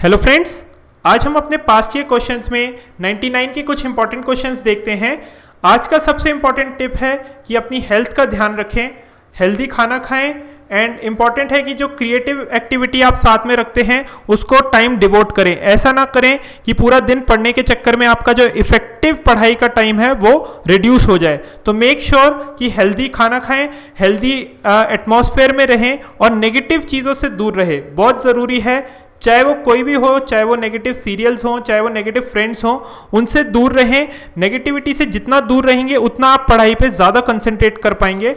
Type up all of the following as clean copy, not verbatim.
Hello friends, आज हम अपने पास्ट ईयर क्वेश्चंस में 99 के कुछ इंपॉर्टेंट क्वेश्चंस देखते हैं। आज का सबसे इंपॉर्टेंट टिप है कि अपनी हेल्थ का ध्यान रखें, हेल्दी खाना खाएं एंड इम्पॉर्टेंट है कि जो क्रिएटिव एक्टिविटी आप साथ में रखते हैं उसको टाइम डिवोट करें। ऐसा ना करें कि पूरा दिन पढ़ने के चक्कर में आपका जो इफेक्टिव पढ़ाई का टाइम है वो रिड्यूस हो जाए। तो मेक श्योर कि हेल्दी खाना खाएं, हेल्दी एटमॉस्फेयर में रहें और नेगेटिव चीज़ों से दूर रहें। बहुत ज़रूरी है, चाहे वो कोई भी हो, चाहे वो नेगेटिव सीरियल्स हों, चाहे वो नेगेटिव फ्रेंड्स हों, उनसे दूर रहें। नेगेटिविटी से जितना दूर रहेंगे उतना आप पढ़ाई पे ज़्यादा कंसंट्रेट कर पाएंगे।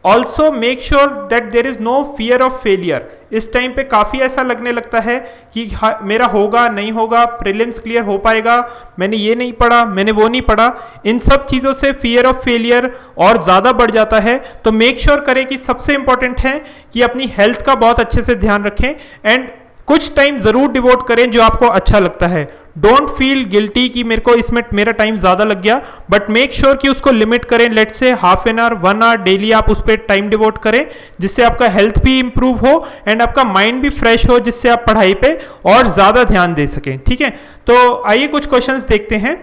Also make sure that there is no fear of failure. इस टाइम पे काफ़ी ऐसा लगने लगता है कि मेरा होगा नहीं होगा, प्रीलिम्स क्लियर हो पाएगा, मैंने ये नहीं पढ़ा, मैंने वो नहीं पढ़ा। इन सब चीज़ों से फियर ऑफ फेलियर और ज़्यादा बढ़ जाता है। तो मेक श्योर करें कि सबसे इंपॉर्टेंट है कि अपनी हेल्थ का बहुत अच्छे से ध्यान रखें एंड कुछ टाइम जरूर डिवोट करें जो आपको अच्छा लगता है। डोंट फील गिल्टी कि मेरे को इसमें मेरा टाइम ज़्यादा लग गया, बट मेक श्योर कि उसको लिमिट करें। Let's say half an hour 1 hour daily आप उस पर टाइम डिवोट करें, जिससे आपका हेल्थ भी इंप्रूव हो एंड आपका माइंड भी फ्रेश हो, जिससे आप पढ़ाई पे और ज़्यादा ध्यान दे सकें। ठीक है, तो आइए कुछ क्वेश्चंस देखते हैं।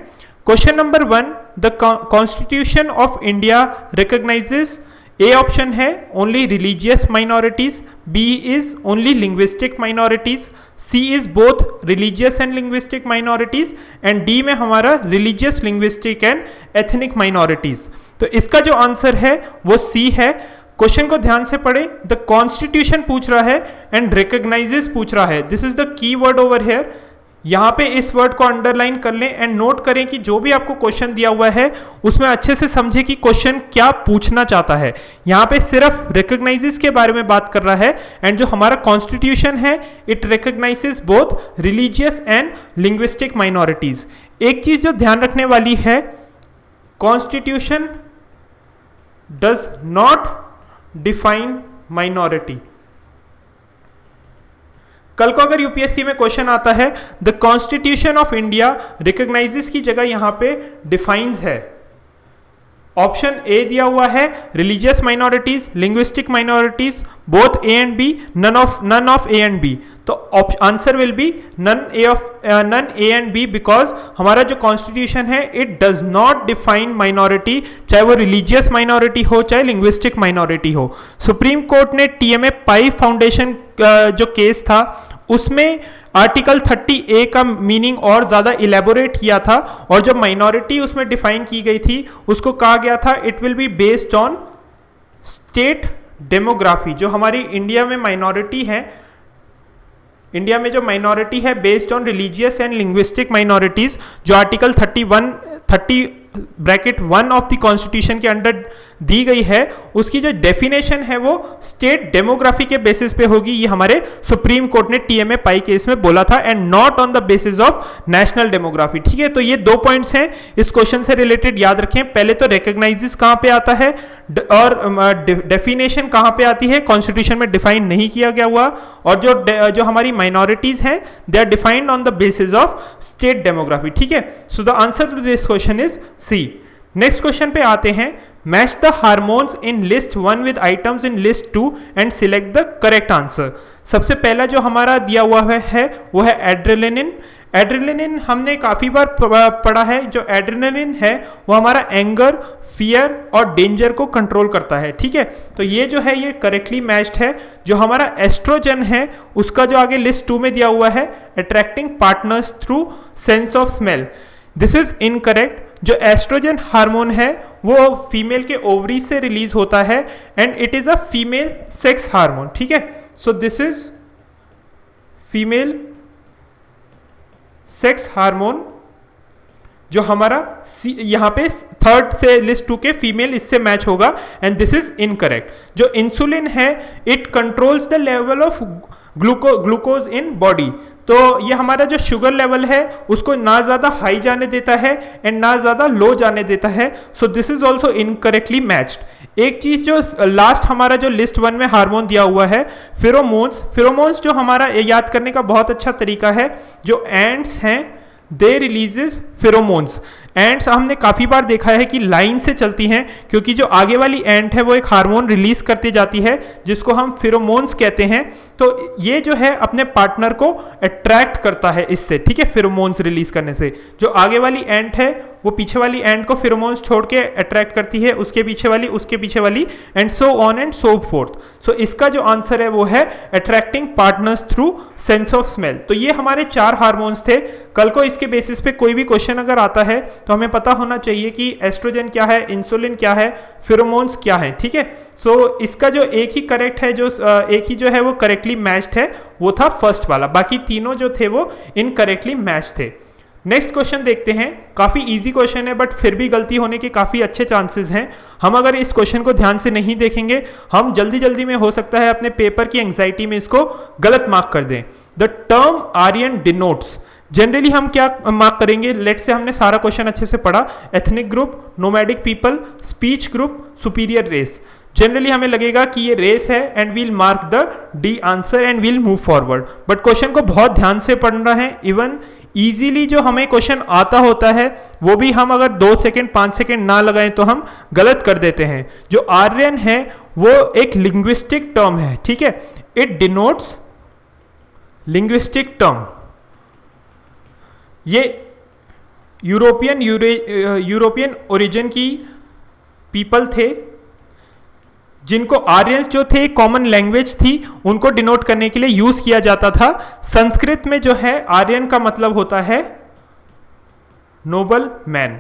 Question number 1, the constitution of India recognises, A option है only religious minorities, B is only linguistic minorities, C is both religious and linguistic minorities and D में हमारा religious, linguistic and ethnic minorities. तो इसका जो answer है वो सी है। Question को ध्यान से पढ़े, द कॉन्स्टिट्यूशन पूछ रहा है एंड रिकॉग्नाइजेस पूछ रहा है। This is the key word over here. यहाँ पे इस वर्ड को अंडरलाइन कर लें एंड नोट करें कि जो भी आपको क्वेश्चन दिया हुआ है उसमें अच्छे से समझे कि क्वेश्चन क्या पूछना चाहता है। यहाँ पे सिर्फ रिकॉग्नाइजेस के बारे में बात कर रहा है एंड जो हमारा कॉन्स्टिट्यूशन है it recognises both religious and linguistic minorities. एक चीज जो ध्यान रखने वाली है, constitution does not define minority. कल को अगर यूपीएससी में क्वेश्चन आता है the constitution of India recognises की जगह यहां पे डिफाइंस है। ऑप्शन ए दिया हुआ है religious minorities, linguistic minorities, both A and B, none of A and B. तो answer will be none A and B, because हमारा जो कॉन्स्टिट्यूशन है it does not define minority, चाहे वो रिलीजियस माइनॉरिटी हो चाहे लिंग्विस्टिक माइनॉरिटी हो। Supreme court ने टीएमए पाई फाउंडेशन जो केस था उसमें आर्टिकल 30A का मीनिंग और ज़्यादा इलेबोरेट किया था और जो माइनॉरिटी उसमें डिफाइन की गई थी उसको कहा गया था it will be based on state demography. जो हमारी इंडिया में माइनॉरिटी है, इंडिया में जो माइनॉरिटी है based on religious and linguistic minorities, जो आर्टिकल 30(1) ऑफ द कॉन्स्टिट्यूशन के अंडर दी गई है, उसकी जो डेफिनेशन है वो स्टेट डेमोग्राफी के बेसिस पे होगी। ये हमारे सुप्रीम कोर्ट ने टीएमए पाई केस में बोला था and not on the basis of national demography. ठीक है, तो ये 2 पॉइंट्स हैं इस क्वेश्चन से रिलेटेड, याद रखें। पहले तो रिकॉग्नाइजेस कहां पे आता है और डेफिनेशन कहां पे आती है, कॉन्स्टिट्यूशन में डिफाइन नहीं किया गया हुआ, और जो हमारी माइनॉरिटीज हैं they are defined on the basis of state demography. ठीक है, so the answer to this question is C. Next question पे आते हैं, match the hormones in list 1 with items in list 2 and select the correct answer. सबसे पहला जो हमारा दिया हुआ है वो है एड्रेनालिन। एड्रेनालिन हमने काफ़ी बार पढ़ा है। जो एड्रेनालिन है वो हमारा एंगर, फियर और डेंजर को कंट्रोल करता है। ठीक है, तो ये जो है ये करेक्टली मैच्ड है। जो हमारा एस्ट्रोजन है उसका जो आगे लिस्ट 2 में दिया हुआ है attracting partners through sense of smell, this is incorrect. जो एस्ट्रोजन हार्मोन है वो फीमेल के ओवरी से रिलीज होता है and it is a female sex hormone. ठीक है, so this is female sex hormone. जो हमारा यहाँ पे 3rd से लिस्ट 2 के फीमेल इससे मैच होगा एंड दिस इज इनकरेक्ट। जो इंसुलिन है it controls the level of glucose in body. तो ये हमारा जो शुगर लेवल है उसको ना ज़्यादा हाई जाने देता है एंड ना ज़्यादा लो जाने देता है। So this is also incorrectly matched. एक चीज़ जो लास्ट हमारा जो लिस्ट 1 में हार्मोन दिया हुआ है फेरोमोन्स। फेरोमोन्स जो हमारा याद करने का बहुत अच्छा तरीका है, जो एंड्स हैं दे रिलीजेस फेरोमोन्स एंड्स हमने काफ़ी बार देखा है कि लाइन से चलती हैं, क्योंकि जो आगे वाली एंट है वो एक हार्मोन रिलीज करती जाती है जिसको हम फेरोमोन्स कहते हैं। तो ये जो है अपने पार्टनर को अट्रैक्ट करता है इससे, ठीक है, फेरोमोन्स रिलीज करने से। जो आगे वाली एंट है वो पीछे वाली एंट को फेरोमोन्स छोड़ के अट्रैक्ट करती है, उसके पीछे वाली, उसके पीछे वाली, and so on and so forth. So इसका जो आंसर है वो है attracting partners through sense of smell. तो ये हमारे 4 हार्मोन्स थे। कल को इसके बेसिस पे कोई भी क्वेश्चन अगर आता है तो हमें पता होना चाहिए कि एस्ट्रोजन क्या है, इंसुलिन क्या है, फेरोमोन्स क्या है, ठीक है। सो इसका जो एक ही करेक्ट है, जो एक ही जो है वो करेक्टली मैच्ड है, वो था फर्स्ट वाला। बाकी तीनों जो थे वो इनकरेक्टली मैच थे। नेक्स्ट क्वेश्चन देखते हैं। काफ़ी इजी क्वेश्चन है बट फिर भी गलती होने के काफ़ी अच्छे चांसेस हैं। हम अगर इस क्वेश्चन को ध्यान से नहीं देखेंगे, हम जल्दी जल्दी में हो सकता है अपने पेपर की एंग्जाइटी में इसको गलत मार्क कर दें। The term Aryan denotes, generally हम क्या मार्क करेंगे, लेट से हमने सारा क्वेश्चन अच्छे से पढ़ा, ethnic group, nomadic people, speech group, superior race. Generally हमें लगेगा कि ये रेस है and we'll mark the D answer and we'll move forward. But question को बहुत ध्यान से पढ़ना है। इवन इजीली जो हमें क्वेश्चन आता होता है वो भी हम अगर 2 सेकेंड 5 सेकेंड ना लगाएं तो हम गलत कर देते हैं। जो आर्यन है वो एक लिंग्विस्टिक टर्म है, ठीक है, इट डिनोट्स लिंग्विस्टिक टर्म। ये यूरोपियन ओरिजिन की पीपल थे जिनको आर्यंस जो थे कॉमन लैंग्वेज थी उनको डिनोट करने के लिए यूज किया जाता था। संस्कृत में जो है आर्यन का मतलब होता है noble man.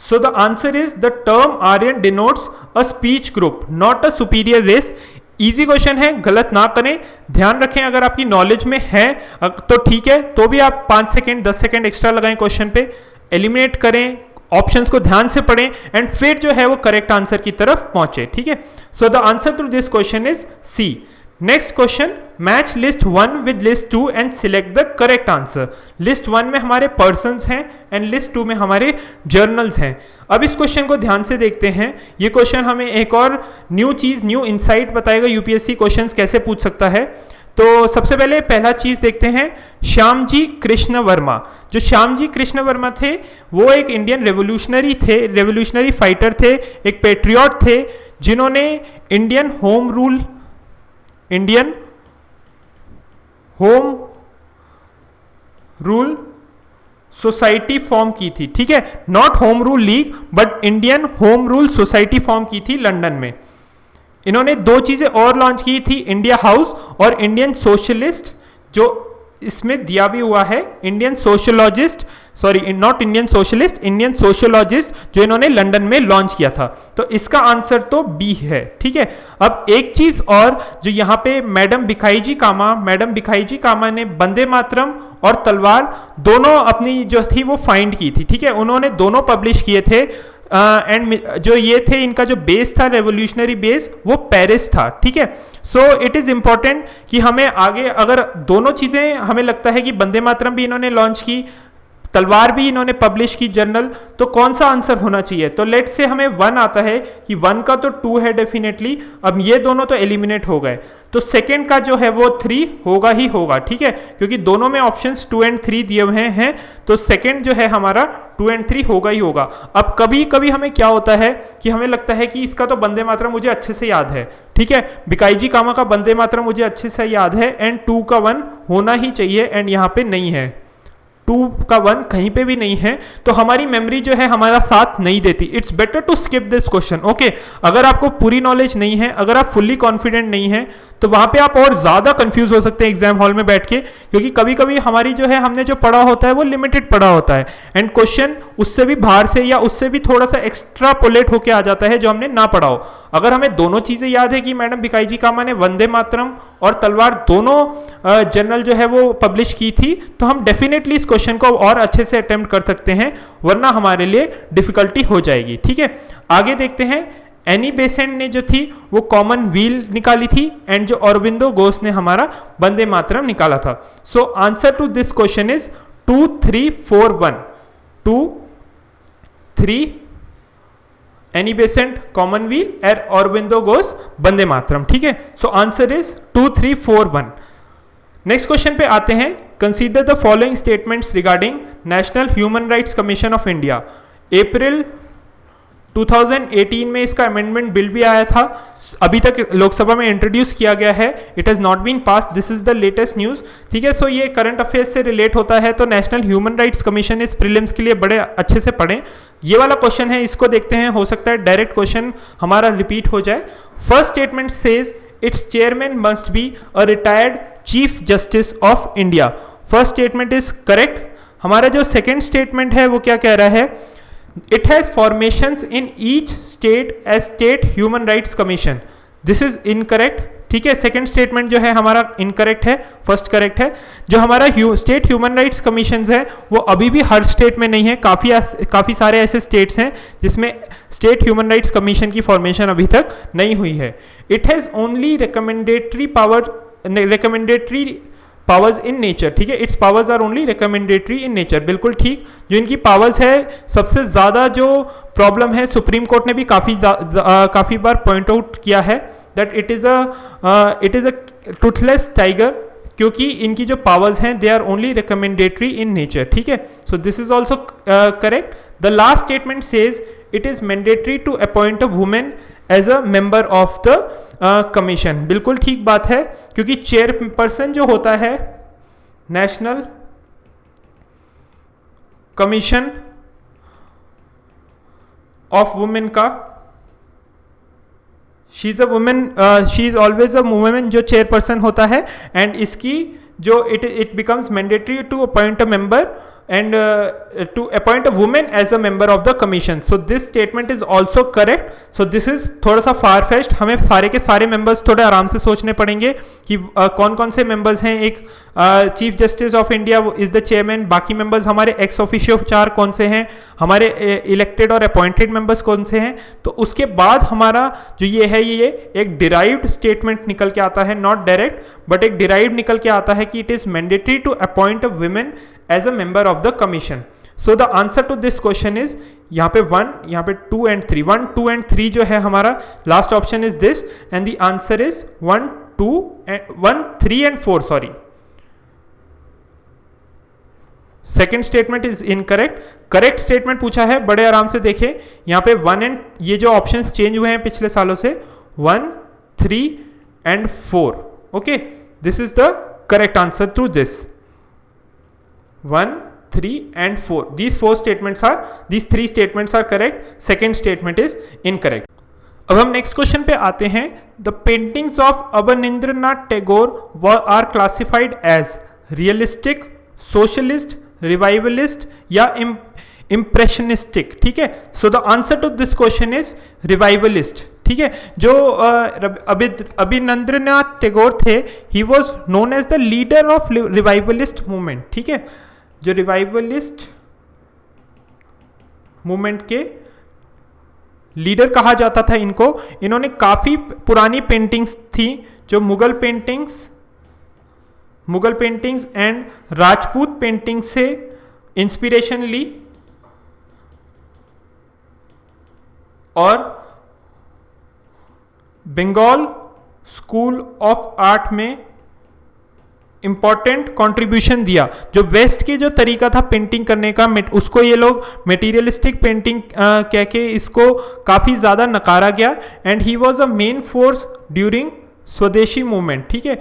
So the answer is the term Aryan denotes a speech group not a superior race. Easy question है, गलत ना करें, ध्यान रखें। अगर आपकी नॉलेज में है तो ठीक है, तो भी आप 5 सेकेंड 10 सेकेंड एक्स्ट्रा लगाएं क्वेश्चन पे, एलिमिनेट करें, ऑप्शंस को ध्यान से पढ़ें एंड फिर जो है वो करेक्ट आंसर की तरफ पहुंचे, ठीक है। So the answer to this question is C. Next question, match list 1 with list 2 and select the correct answer. List 1 में हमारे पर्सन्स हैं एंड लिस्ट 2 में हमारे जर्नल्स हैं। अब इस क्वेश्चन को ध्यान से देखते हैं। ये क्वेश्चन हमें एक और न्यू चीज, न्यू इंसाइट बताएगा यूपीएससी क्वेश्चंस कैसे पूछ सकता है। तो सबसे पहले पहला चीज देखते हैं, श्यामजी कृष्ण वर्मा। जो श्यामजी कृष्ण वर्मा थे वो एक इंडियन रेवोल्यूशनरी थे, रेवोल्यूशनरी फाइटर थे, एक पेट्रियट थे जिन्होंने Indian home rule society form की थी, ठीक है, not home rule league but Indian home rule society form की थी लंदन में। इन्होंने 2 चीजें और लॉन्च की थी, इंडिया हाउस और इंडियन सोशलिस्ट, जो इसमें दिया भी हुआ है, Indian sociologist, sorry not Indian socialist, Indian sociologist, जो इन्होंने लंदन में लॉन्च किया था। तो इसका आंसर तो बी है, ठीक है। अब एक चीज और, जो यहाँ पे मैडम भिखाई जी कामा ने वंदे मातरम और तलवार दोनों अपनी जो थी वो फाइंड की थी, ठीक है, उन्होंने दोनों पब्लिश किए थे। एंड जो ये थे, इनका जो बेस था, रेवोल्यूशनरी बेस, वो पेरिस था, ठीक है। सो इट इज इंपॉर्टेंट कि हमें आगे अगर दोनों चीजें, हमें लगता है कि वंदे मातरम भी इन्होंने लॉन्च की, तलवार भी इन्होंने पब्लिश की जर्नल, तो कौन सा आंसर होना चाहिए। तो लेट से हमें 1 आता है कि 1 का तो 2 है डेफिनेटली। अब ये दोनों तो एलिमिनेट हो गए, तो सेकंड का जो है वो 3 होगा ही होगा, ठीक है, क्योंकि दोनों में ऑप्शंस 2 एंड 3 दिए हुए हैं, तो सेकंड जो है हमारा 2 एंड 3 होगा ही होगा। अब कभी कभी हमें क्या होता है कि हमें लगता है कि इसका तो वंदे मातरम मुझे अच्छे से याद है, ठीक है, भिखाई जी कामा का वंदे मातरम मुझे अच्छे से याद है एंड 2 का 1 होना ही चाहिए एंड यहाँ पे नहीं है, 2 का 1 कहीं पे भी नहीं है, तो हमारी मेमोरी जो है हमारा साथ नहीं देती। It's better to skip this question, okay. अगर आपको पूरी नॉलेज नहीं है, अगर आप फुल्ली कॉन्फिडेंट नहीं है, तो वहां पे आप और ज्यादा कंफ्यूज हो सकते हैं एग्जाम हॉल में बैठ के, क्योंकि कभी कभी हमारी जो है, हमने जो पढ़ा होता है वो लिमिटेड पढ़ा होता है एंड क्वेश्चन उससे भी बाहर से या उससे भी थोड़ा सा एक्स्ट्रापोलेट होके आ जाता है जो हमने ना पढ़ा हो। अगर हमें दोनों चीजें याद है कि मैडम भिखाई जी कामा ने वंदे मातरम और तलवार दोनों जर्नल जो है वो पब्लिश की थी, तो हम डेफिनेटली इस क्वेश्चन को और अच्छे से अटेम्प्ट कर सकते हैं, वरना हमारे लिए डिफिकल्टी हो जाएगी, ठीक है। आगे देखते हैं, एनी बेसेंट ने जो थी वो कॉमन व्हील निकाली थी एंड जो अरबिंदो घोष ने हमारा वंदे मातरम निकाला था। So answer to this question is 2 3 4 1, 2 3 Annie Besant Commonweal and Aurobindo Ghosh Vande Mataram, ठीक है। So answer is 2 3 4 1। Next question पे आते हैं, consider the following statements regarding national human rights commission of India. April 2018 में इसका अमेंडमेंट बिल भी आया था, अभी तक लोकसभा में इंट्रोड्यूस किया गया है, it has not been pass, this is the latest news, ठीक है। सो ये करंट अफेयर्स से रिलेट होता है, तो नेशनल ह्यूमन राइट्स कमीशन इस प्रीलिम्स के लिए बड़े अच्छे से पढ़ें। ये वाला क्वेश्चन है, इसको देखते हैं, हो सकता है डायरेक्ट क्वेश्चन हमारा रिपीट हो जाए। First statement says it's chairman must be a retired chief justice of India. First statement is correct. हमारा जो सेकेंड स्टेटमेंट है वो क्या कह रहा है, it has formations in each state as state human rights commission, this is incorrect, ठीक है। सेकंड स्टेटमेंट जो है हमारा इनकरेक्ट है, फर्स्ट करेक्ट है। जो हमारा स्टेट ह्यूमन राइट्स कमीशन है वो अभी भी हर स्टेट में नहीं है, काफ़ी सारे ऐसे स्टेट्स हैं जिसमें स्टेट ह्यूमन राइट्स कमीशन की फॉर्मेशन अभी तक नहीं हुई है। It has only recommendatory powers in nature, ठीक है, its powers are only recommendatory in nature, बिल्कुल ठीक। जो इनकी पावर्स है, सबसे ज़्यादा जो प्रॉब्लम है सुप्रीम कोर्ट ने भी काफ़ी बार पॉइंट आउट किया है that it is a toothless tiger, क्योंकि इनकी जो पावर्स हैं they are only recommendatory in nature, ठीक है। So this is also correct. The last statement says it is mandatory to appoint a women as a member of the commission, बिल्कुल ठीक बात है, क्योंकि चेयरपर्सन जो होता है नेशनल कमीशन ऑफ वुमेन का, she is a women, she is always a women जो चेयरपर्सन होता है, एंड इसकी जो it becomes mandatory to appoint a member and to appoint a woman as a member of the commission. So this statement is also correct. So this is थोड़ा सा far fetched, हमें सारे के सारे members थोड़े आराम से सोचने पड़ेंगे कि कौन कौन से members हैं। एक chief justice of India is the chairman, बाकी members हमारे एक्स ऑफिशियो 4 कौन से हैं, हमारे इलेक्टेड और अपॉइंटेड members कौन से हैं। तो उसके बाद हमारा जो ये है ये एक डिराइव्ड स्टेटमेंट निकल के आता है, नॉट डायरेक्ट बट एक डिराइव्ड निकल के आता है कि it is mandatory to appoint a women as a member of the commission. So the answer to this question is यहाँ पे 1, यहाँ पे 2 and 3, 1, 2 and 3 जो है हमारा last option is this, and the answer is 1, 3 and 4, sorry. Second statement is incorrect. Correct statement पूछा है, बड़े आराम से देखे, यहाँ पे 1 and ये जो ऑप्शंस चेंज हुए हैं पिछले सालों से, 1, 3 and 4, okay, this is the correct answer through this 1, 3 and 4. These 3 statements are correct. Second statement is incorrect. अब हम नेक्स्ट क्वेश्चन पे आते हैं। The paintings of Abanindranath Tagore are classified as realistic, socialist, revivalist या इम्प्रेशनिस्टिक, ठीक है। So the answer to this question is revivalist, ठीक है। जो अवनींद्रनाथ टैगोर थे, he was known as the leader of revivalist movement, ठीक है। जो रिवाइवलिस्ट मूवमेंट के लीडर कहा जाता था इनको, इन्होंने काफी पुरानी पेंटिंग्स थी जो Mughal paintings and Rajput painting से इंस्पिरेशन ली और बंगाल स्कूल ऑफ आर्ट में इंपॉर्टेंट कंट्रीब्यूशन दिया। जो वेस्ट के जो तरीका था पेंटिंग करने का, उसको ये लोग मटेरियलिस्टिक पेंटिंग कह के इसको काफ़ी ज़्यादा नकारा गया, and he was a main force during स्वदेशी मूवमेंट, ठीक है।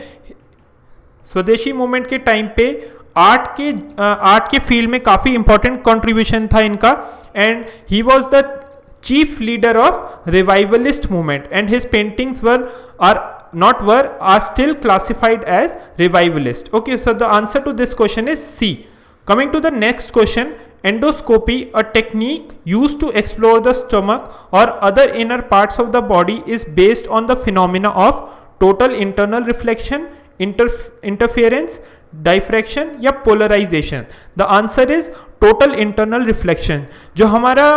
स्वदेशी मूवमेंट के टाइम पे आर्ट के फील्ड में काफ़ी इंपॉर्टेंट कंट्रीब्यूशन था इनका, and he was the chief leader of revivalist movement, and his paintings are still classified as revivalist. Okay, so the answer to this question is C. Coming to the next question, endoscopy, a technique used to explore the stomach or other inner parts of the body, is based on the phenomena of total internal reflection, interference, diffraction या polarisation. The answer is total internal reflection. जो हमारा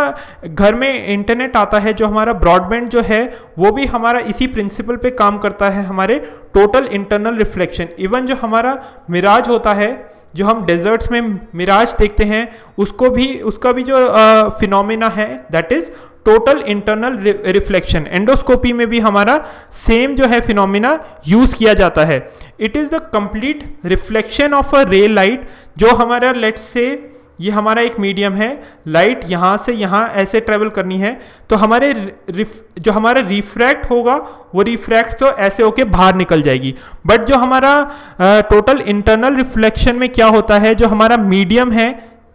घर में internet आता है, जो हमारा broadband जो है, वो भी हमारा इसी प्रिंसिपल पे काम करता है, हमारे टोटल इंटरनल रिफ्लेक्शन। इवन जो हमारा मिराज होता है, जो हम डेजर्ट्स में मिराज देखते हैं, उसका भी जो फिनोमिना है that is total internal reflection. Endoscopy में भी हमारा सेम जो है फिनोमिना यूज किया जाता है। It is the complete reflection of a रे लाइट। जो हमारा लेट्स से ये हमारा एक मीडियम है, लाइट यहाँ से यहाँ ऐसे ट्रेवल करनी है, तो हमारे जो हमारा रिफ्रैक्ट होगा वो रिफ्रैक्ट तो ऐसे होके बाहर निकल जाएगी। बट जो हमारा टोटल इंटरनल रिफ्लेक्शन में क्या होता है, जो हमारा मीडियम है,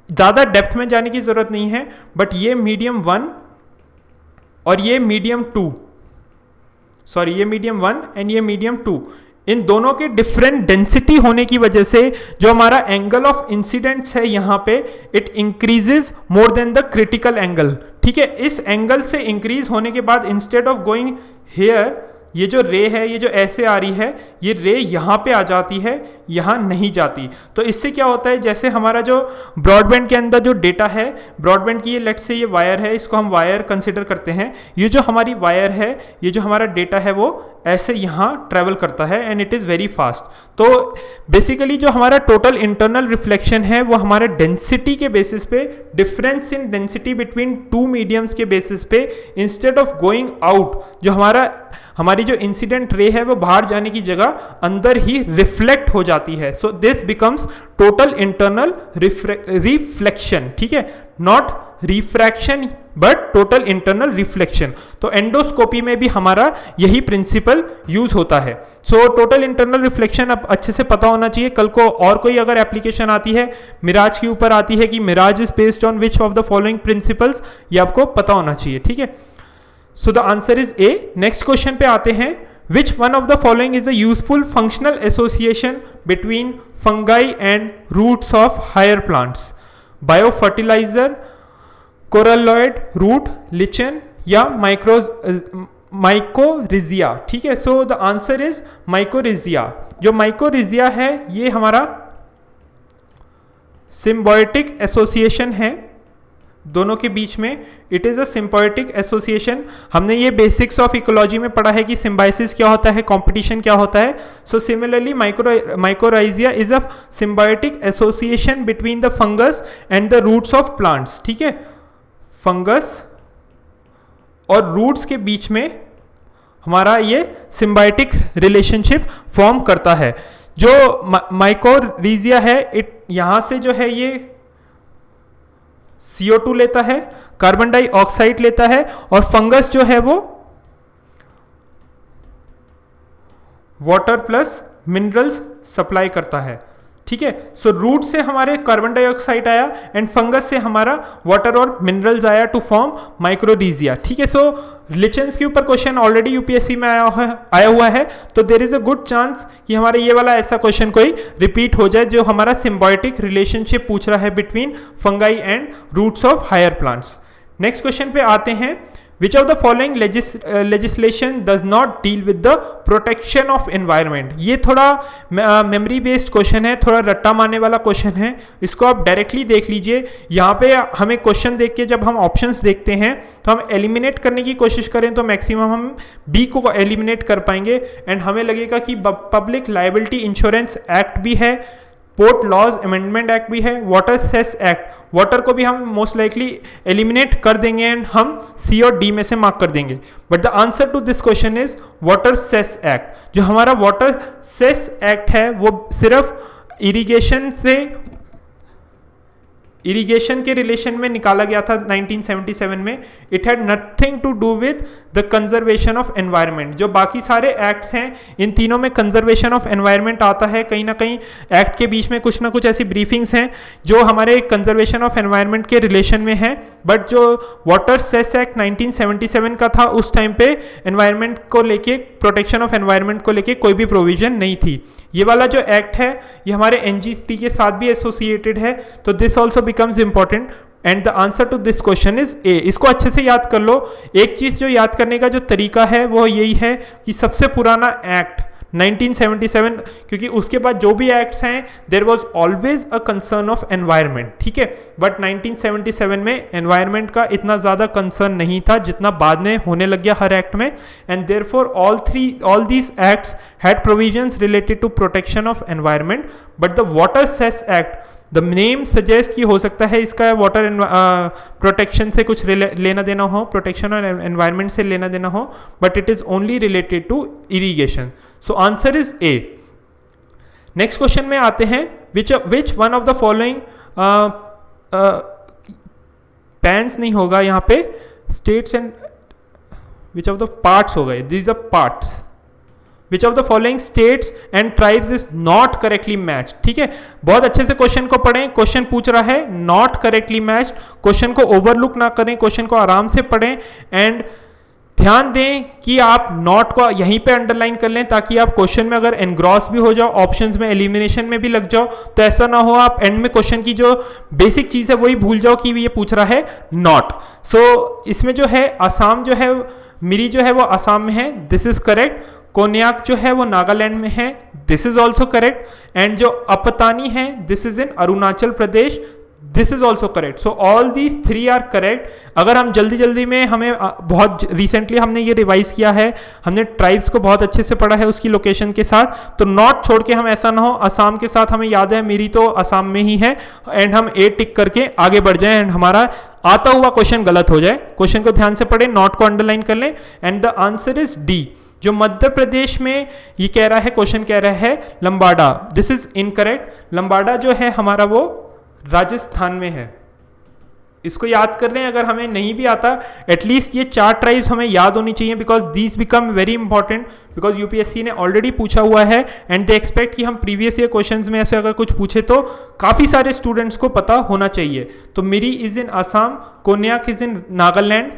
ज़्यादा डेप्थ में जाने की ज़रूरत नहीं है, बट ये मीडियम 1 और ये मीडियम 2, सॉरी ये मीडियम 1 एंड ये मीडियम 2, इन दोनों के डिफरेंट डेंसिटी होने की वजह से जो हमारा एंगल ऑफ इंसिडेंट्स है यहाँ पे, it increases more than the critical angle. ठीक है, इस एंगल से इंक्रीज होने के बाद इंस्टेड ऑफ गोइंग हेयर, ये जो रे है, ये जो ऐसे आ रही है, ये रे यहाँ पे आ जाती है, यहाँ नहीं जाती। तो इससे क्या होता है, जैसे हमारा जो ब्रॉडबैंड के अंदर जो डेटा है, ब्रॉडबैंड की ये लेट्स से ये वायर है, इसको हम वायर कंसिडर करते हैं, ये जो हमारी वायर है, ये जो हमारा डेटा है वो ऐसे यहाँ ट्रेवल करता है and it is very fast. तो बेसिकली जो हमारा टोटल इंटरनल रिफ्लेक्शन है वो हमारे डेंसिटी के बेसिस पे, difference in density between two mediums के बेसिस पे, इंस्टेड ऑफ गोइंग आउट, जो हमारी जो इंसिडेंट रे है वो बाहर जाने की जगह अंदर ही रिफ्लेक्ट हो जाती है। So this becomes total internal reflection. ठीक है, not refraction but total internal reflection. तो एंडोस्कोपी में भी हमारा यही प्रिंसिपल यूज होता है। सो टोटल इंटरनल रिफ्लेक्शन अब अच्छे से पता होना चाहिए। कल को और कोई अगर एप्लीकेशन आती है, मिराज के ऊपर आती है कि mirage is based on which of the following principles, ये आपको पता होना चाहिए। ठीक है, so the answer is A. Next question पे आते हैं, which one of the following is a useful functional association between fungi and roots of higher plants? Bio fertiliser, coralloid root, lichen या माइकोरिजिया। ठीक है, so the answer is mycorrhiza. जो mycorrhiza है ये हमारा सिम्बायोटिक एसोसिएशन है दोनों के बीच में, it is a symbiotic association. हमने ये बेसिक्स ऑफ इकोलॉजी में पढ़ा है कि सिम्बायोसिस क्या होता है, कंपटीशन क्या होता है। So similarly mycorrhiza is a symbiotic association between the fungus and the roots of plants. ठीक है, फंगस और रूट्स के बीच में हमारा ये सिम्बायोटिक रिलेशनशिप फॉर्म करता है। जो माइकोरिजिया है, इट यहाँ से जो है ये CO2 लेता है, कार्बन डाइऑक्साइड लेता है, और फंगस जो है वो वाटर प्लस मिनरल्स सप्लाई करता है। ठीक है, सो रूट से हमारे कार्बन डाइऑक्साइड आया एंड फंगस से हमारा वाटर और मिनरल्स आया टू फॉर्म माइक्रोरिजिया। ठीक है, सो लिचन्स के ऊपर क्वेश्चन ऑलरेडी यूपीएससी में आया हुआ है, तो there is a good chance कि हमारा ये वाला ऐसा क्वेश्चन कोई रिपीट हो जाए जो हमारा सिम्बायोटिक रिलेशनशिप पूछ रहा है between fungi and roots of higher plants. Next question पे आते हैं, Which of the following legislation does not deal with the protection of environment? ये थोड़ा मेमोरी बेस्ड क्वेश्चन है, थोड़ा रट्टा मारने वाला क्वेश्चन है, इसको आप डायरेक्टली देख लीजिए। यहाँ पे हमें क्वेश्चन देख के जब हम ऑप्शंस देखते हैं तो हम एलिमिनेट करने की कोशिश करें तो मैक्सिमम हम बी को एलिमिनेट कर पाएंगे एंड हमें लगेगा कि पब्लिक लायबिलिटी इंश्योरेंस एक्ट भी है, पोर्ट लॉज अमेंडमेंट एक्ट भी है, वाटर सेस एक्ट, वाटर को भी हम मोस्ट लाइकली एलिमिनेट कर देंगे एंड हम सी और डी में से मार्क कर देंगे। But the answer to this question is water cess act. जो हमारा वाटर सेस एक्ट है वो सिर्फ इरिगेशन के रिलेशन में निकाला गया था 1977 में। It had nothing to do with the conservation of environment. जो बाकी सारे एक्ट्स हैं इन तीनों में कंजर्वेशन ऑफ एनवायरनमेंट आता है, कहीं ना कहीं एक्ट के बीच में कुछ ना कुछ ऐसी ब्रीफिंग्स हैं जो हमारे कंजर्वेशन ऑफ एनवायरनमेंट के रिलेशन में है। बट जो वाटर सेस एक्ट 1977 का था उस टाइम पे एनवायरनमेंट को लेके, प्रोटेक्शन ऑफ एनवायरनमेंट को लेके कोई भी प्रोविजन नहीं थी। ये वाला जो एक्ट है ये हमारे एनजीटी के साथ भी एसोसिएटेड है, तो this also becomes important and the answer to this question is A. इसको अच्छे से याद कर लो। एक चीज जो याद करने का जो तरीका है वो यही है कि सबसे पुराना एक्ट 1977, क्योंकि उसके बाद जो भी एक्ट्स हैं there was always a concern of environment, ठीक है, बट 1977 में एनवायरनमेंट का इतना ज़्यादा कंसर्न नहीं था जितना बाद में होने लग गया हर एक्ट में। And therefore all these acts had provisions related to protection of environment. But the water cess act, the name suggest कि हो सकता है इसका वाटर प्रोटेक्शन से कुछ लेना देना हो, प्रोटेक्शन और एनवायरनमेंट से लेना देना हो, but it is only related to irrigation. So answer is A. Next question में आते हैं, which one of the following pairs नहीं होगा यहाँ पे, states and which of the parts हो गए, these are parts, which of the following states and tribes is not correctly match. ठीक है, बहुत अच्छे से क्वेश्चन को पढ़ें, क्वेश्चन पूछ रहा है नॉट करेक्टली मैच, क्वेश्चन को ओवरलुक ना करें, क्वेश्चन को आराम से पढ़ें एंड ध्यान दें कि आप नॉट को यहीं पे अंडरलाइन कर लें ताकि आप क्वेश्चन में अगर एनग्रॉस भी हो जाओ, ऑप्शंस में एलिमिनेशन में भी लग जाओ, तो ऐसा ना हो आप एंड में क्वेश्चन की जो बेसिक चीज है वही भूल जाओ कि ये पूछ रहा है नॉट। सो इसमें जो है असम जो है, मिरी जो है वो असम में है, दिस इज करेक्ट। कोन्याक जो है वो नागालैंड में है, this is also correct. And जो अपतानी है this is in Arunachal Pradesh, this is also correct. So all these 3 are correct. अगर हम जल्दी जल्दी में, हमें बहुत रिसेंटली हमने ये रिवाइज किया है, हमने ट्राइब्स को बहुत अच्छे से पढ़ा है उसकी लोकेशन के साथ, तो नॉट छोड़ के हम ऐसा ना हो असम के साथ हमें याद है मेरी तो असम में ही है एंड हम ए टिक करके आगे बढ़ जाए एंड हमारा आता हुआ क्वेश्चन गलत हो जाए। क्वेश्चन को ध्यान से पढ़े, नॉट को अंडरलाइन कर लें and the answer is D. जो मध्य प्रदेश में ये कह रहा है, क्वेश्चन कह रहा है लंबाडा, दिस इज इनकरेक्ट। लंबाडा जो है हमारा वो राजस्थान में है, इसको याद कर लें। अगर हमें नहीं भी आता, एटलीस्ट ये 4 ट्राइब्स हमें याद होनी चाहिए because these become very important, because UPSC ने ऑलरेडी पूछा हुआ है एंड दे एक्सपेक्ट कि हम प्रीवियस ईयर क्वेश्चंस में ऐसे अगर कुछ पूछे तो काफी सारे स्टूडेंट्स को पता होना चाहिए। तो Miri is in Assam, Konyak is in Nagaland,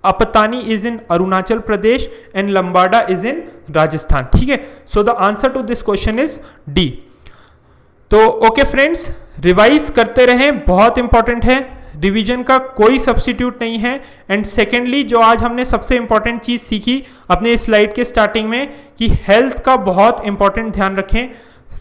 Apatani is in Arunachal Pradesh and Lambada is in Rajasthan. ठीक है, so the answer to this question is D. तो ओके फ्रेंड्स, रिवाइज करते रहें, बहुत इंपॉर्टेंट है, रिवीजन का कोई सब्स्टिट्यूट नहीं है। एंड सेकेंडली जो आज हमने सबसे इंपॉर्टेंट चीज सीखी अपने स्लाइड के स्टार्टिंग में कि हेल्थ का बहुत इंपॉर्टेंट ध्यान रखें,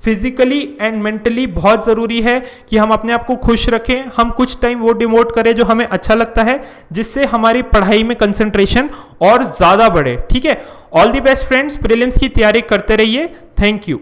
फिजिकली एंड मेंटली बहुत ज़रूरी है कि हम अपने आप को खुश रखें, हम कुछ टाइम वो डिवोट करें जो हमें अच्छा लगता है, जिससे हमारी पढ़ाई में कंसंट्रेशन और ज़्यादा बढ़े। ठीक है, all the best friends, prelims की तैयारी करते रहिए। Thank you.